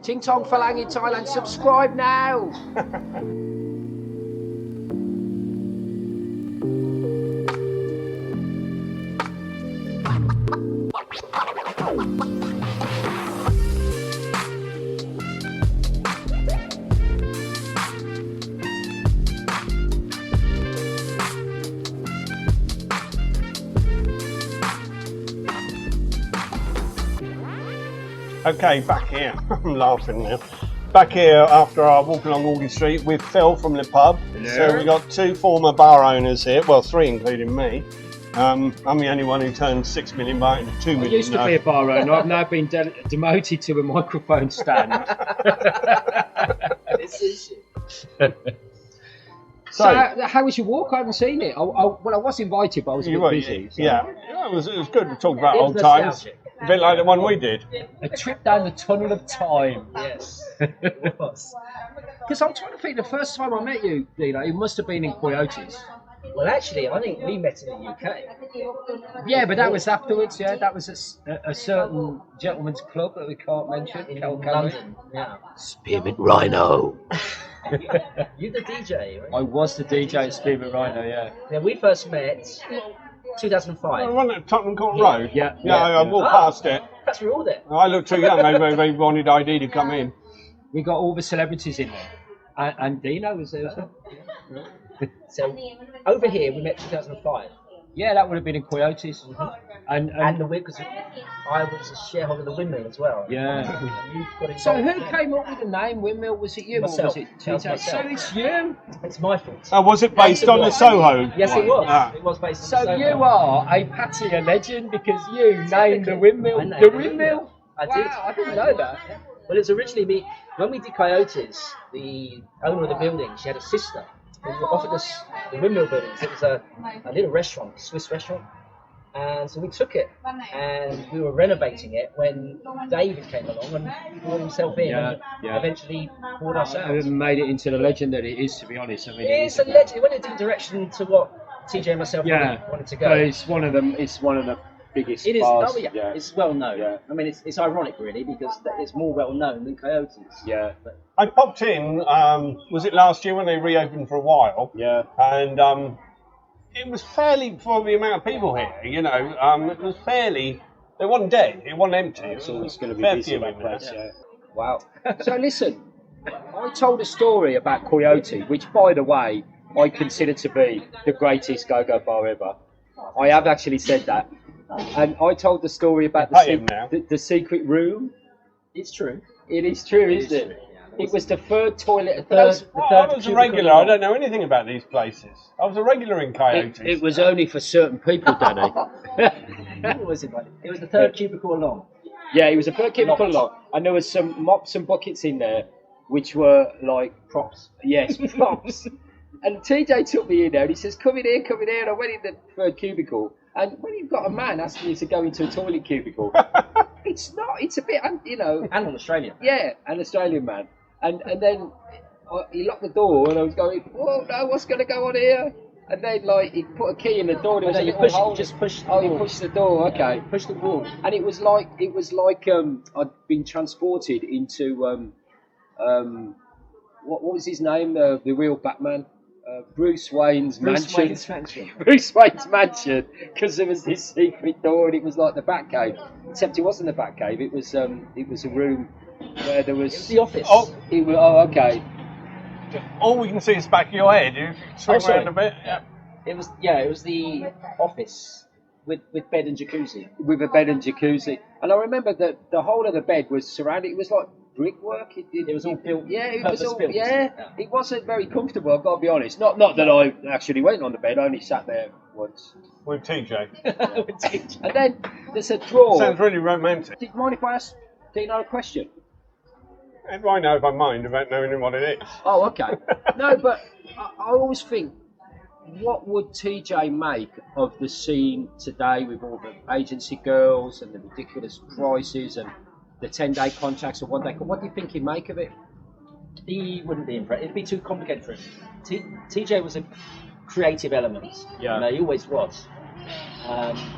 Ting Tong Falang in Thailand. Subscribe now. Okay, back here. I'm laughing now. Back here after our walk along Aldi Street with Phil from the pub. Hello. So we got 2 former bar owners here, well 3 including me. I'm the only one who turned 6 million baht into 2 million. I used to be a bar owner. I've now been demoted to a microphone stand. So how was your walk? I haven't seen it. Well, I was invited, but I was a bit busy. So. Yeah, it was good to talk about old times. A bit like the one we did. A trip down the tunnel of time. Yes, it was. Because I'm trying to think, the first time I met you, Deano, it must have been in Coyotees. Well, actually, I think we met in the UK. Yeah, but that was afterwards, yeah. That was a certain gentleman's club that we can't mention. In London, yeah. Spearmint Rhino. You're the DJ, right? I was the DJ at Spearmint Rhino, yeah. Yeah, we first met 2005. The one at Tottenham Court Road? Yeah. I walked past it. Perhaps we were all there. I looked too young, they wanted ID to come in. We got all the celebrities in there. And Deano was there as well. So, over here, we met 2005. Yeah, that would have been in Coyotees. And the because I was a shareholder of the Windmill as well. Yeah. So who came up with the name Windmill? Was it you Myself. or was it TJ? So it's you? It's my fault. Oh, was it based on the Soho? Yes, it was. It was based on the Soho. So you are a Pattaya legend because you named the Windmill. The Windmill? I did. Wow, I didn't know that. Well, it was originally me. When we did Coyotees, the owner of the building, she had a sister who offered us the Windmill buildings. It was a little restaurant, a Swiss restaurant. And so we took it and we were renovating it when David came along and brought himself in and eventually brought us out. And made it into the legend that it is, to be honest. I mean, it's a legend. It went in a different direction to what TJ and myself wanted to go. But it's one of the biggest bars. Oh yeah, it's well known. Yeah. I mean, it's ironic really because it's more well known than Coyotees. Yeah. But I popped in, was it last year when they reopened for a while? Yeah. And it was fairly, for the amount of people here, it was fairly, it wasn't dead, it wasn't empty. It's always going to be fair busy, that few in place, there. yeah. Wow. So listen, I told a story about Coyote, which by the way, I consider to be the greatest go-go bar ever. I have actually said that. And I told the story about the secret room. it's true. It is true, isn't it? It was the third toilet. I was a regular. I don't know anything about these places. I was a regular in Coyotees. It was only for certain people, Danny. It was the third cubicle along. Yeah, it was a third cubicle along, and there was some mops and buckets in there, which were like props. Yes, props. And TJ took me in there, and he says, "Come in here, come in here." And I went in the third cubicle, and when you've got a man asking you to go into a toilet cubicle, it's a bit, And an Australian. Yeah, an Australian man. And then he locked the door, and I was going, "Oh no, what's going to go on here?" And then he put a key in the door. You just push. You push the door. Okay. Push the wall. And it was like I'd been transported into what was his name? The real Batman. Bruce Wayne's mansion. Bruce Wayne's mansion, because there was this secret door, and it was like the Batcave. Except it wasn't the Batcave. It was a room where there was the office. Okay. All we can see is the back of your head. You swing around a bit. Yeah. It was the office with bed and jacuzzi. With a bed and jacuzzi. And I remember that the whole of the bed was surrounded. It was like brickwork. It was all built. Yeah, it was all. Built. Yeah, it wasn't very comfortable. I've got to be honest. Not that I actually went on the bed. I only sat there once. With TJ. And then there's a drawer. Sounds really romantic. Do you mind if I ask Deano a question? How do I know if I mind about knowing what it is? Oh, okay. No, but I always think, what would TJ make of the scene today with all the agency girls and the ridiculous prices and the 10-day contracts or 1-day? What do you think he'd make of it? He wouldn't be impressed. It'd be too complicated for him. TJ was a creative element. Yeah. He always was.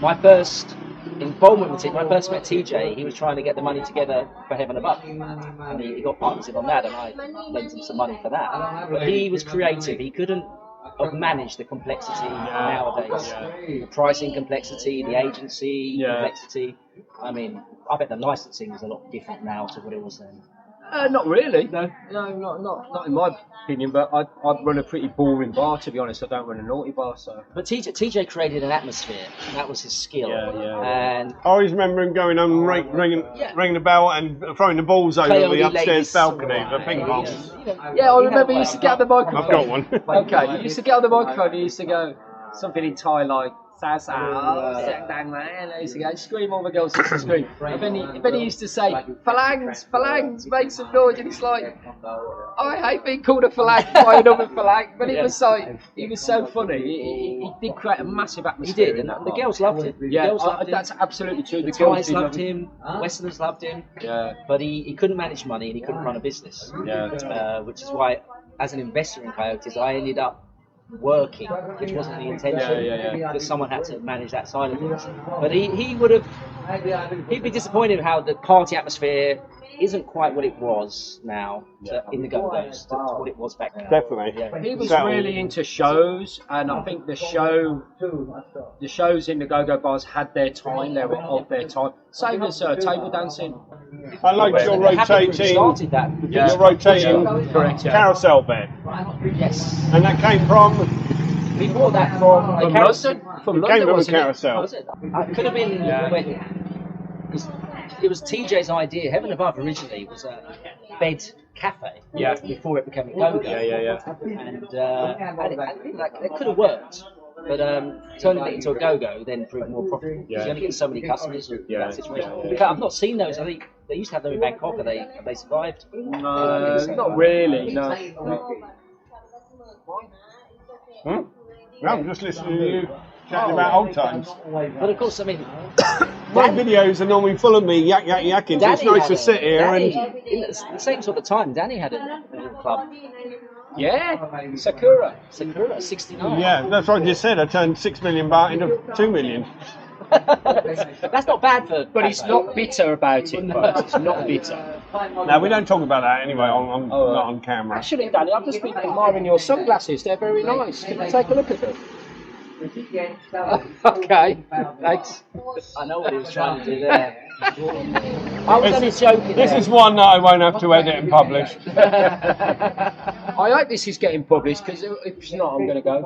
My first involvement with it, when I first met TJ, he was trying to get the money together for Heaven Above, and he got partners in on that, and I lent him some money for that. But he was creative. He couldn't have managed the complexity nowadays. The pricing complexity, the agency complexity. I mean, I bet the licensing is a lot different now to what it was then. Not really. No, not in my opinion. But I run a pretty boring bar, to be honest. I don't run a naughty bar, so. But TJ created an atmosphere, and that was his skill. And I always remember him going on ringing the bell and throwing the balls over the upstairs balcony for ping pong. Yeah, I remember you used to get on the microphone. I've got one. Okay, you used to get on the microphone and you used to go something in Thai like and I used to go scream, all the girls used to scream. And then he used to say, phalanx, make some noise, and it's like, I hate being called a phalanx by another phalanx, but it was like, he was so funny. He did create a massive atmosphere. He did, and the girls loved him. That's absolutely true. The Thais loved him, Westerners loved him, but he couldn't manage money and he couldn't run a business. Which is why, as an investor in Coyotees, I ended up working, which wasn't the intention, because someone had to manage that side of things. But he'd be disappointed how the party atmosphere isn't quite what it was now in the Go-Go's to what it was back then. Definitely. He was really into shows, and I think the shows in the Go-Go bars had their time. They were of their time. Same as table dancing. I liked your rotating carousel bed. Yes. And that came from. We bought that from London. From London, came from a carousel. Was it? It could have been. It was TJ's idea. Heaven Above originally was a bed cafe. Before it became a Go-Go. And it could have worked. But turning it into a Go-Go then proved more profitable. You only get so many customers in that situation. In fact, I've not seen those. I think they used to have them in Bangkok. Have they survived? No, not really. No. I'm just listening to you chatting about old times. But of course, I mean, my videos are normally full of me yakking. So it's nice to sit here in the same sort of time. Danny had a little club. Yeah, Sakura, 69. Yeah, that's what I just said. I turned 6 million baht into 2 million. That's not bad for. But he's not bitter about it. But it's not bitter. No, we don't talk about that anyway. Not on camera. Actually, Danny, I've just been admiring your sunglasses. They're very nice. Can you take a look at them? Okay, thanks. I know what he was trying to do there. I was only joking. This is one that I won't have to edit and publish. I hope this is getting published, because if it's not, I'm going to go.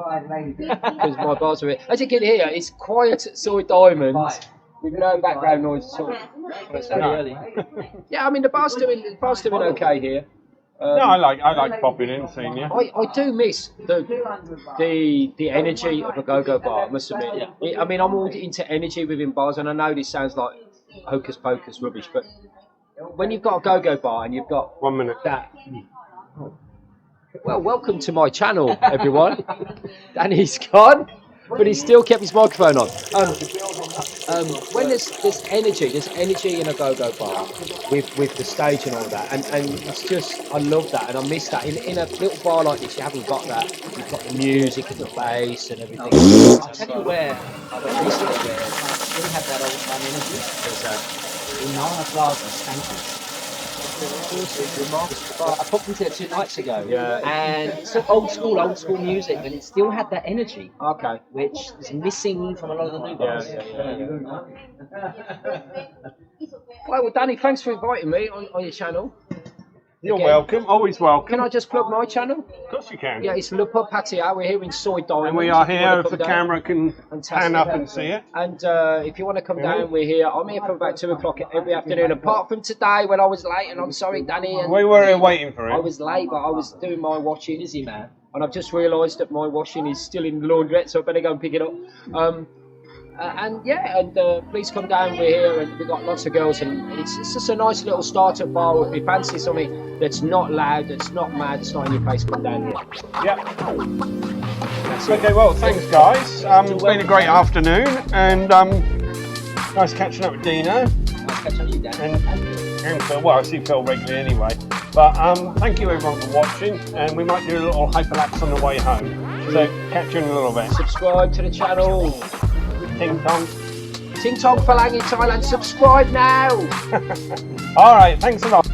Because my bars are here. As you can hear, it's quiet at Soi Diamond with no background noise at all. It's very early. Yeah, I mean the bar's doing okay here. No, I like popping in and seeing you. I do miss the energy of a go-go bar, I must admit. I mean, I'm all into energy within bars, and I know this sounds like hocus pocus rubbish, but when you've got a go-go bar and you've got 1 minute that. Well, welcome to my channel, everyone. Danny's gone, but he's still kept his microphone on. When there's energy in a go-go bar with the stage and all that, and it's just, I love that, and I miss that. In a little bar like this, you haven't got that. You've got the music and the bass and everything. I'll tell you where I went recently where we didn't have that old time energy. There's in Nana Plaza, Stankies. I popped into it 2 nights ago, and it's old school music, and it still had that energy. Okay. Which is missing from a lot of the new bars. Well, Danny, thanks for inviting me on your channel. You're welcome, always welcome. Can I just plug my channel? Of course you can. Yeah, it's Pattaya. We're here in Soi Diamond. And we are here if the camera can pan up and see it. And if you want to come down, we're here. I'm here from about 2 o'clock every afternoon, apart from today when I was late, and I'm sorry, Danny. And we were here waiting for him. I was late, but I was doing my washing. Busy man. And I've just realised that my washing is still in the laundrette, so I better go and pick it up. Please come down. We're here, and we've got lots of girls, and it's just a nice little startup bar. If you fancy something that's not loud, that's not mad, it's not in your face, come down here. Yep. Okay, well, thanks guys. It's been a great afternoon, and nice catching up with Deano. Nice catching up with you, Dan. And Phil. Well, I see Phil regularly anyway. But thank you everyone for watching, and we might do a little hyperlapse on the way home. So catch you in a little bit. Subscribe to the channel. Ting tong. Ting Tong Falang in Thailand. Subscribe now. All right, thanks a lot.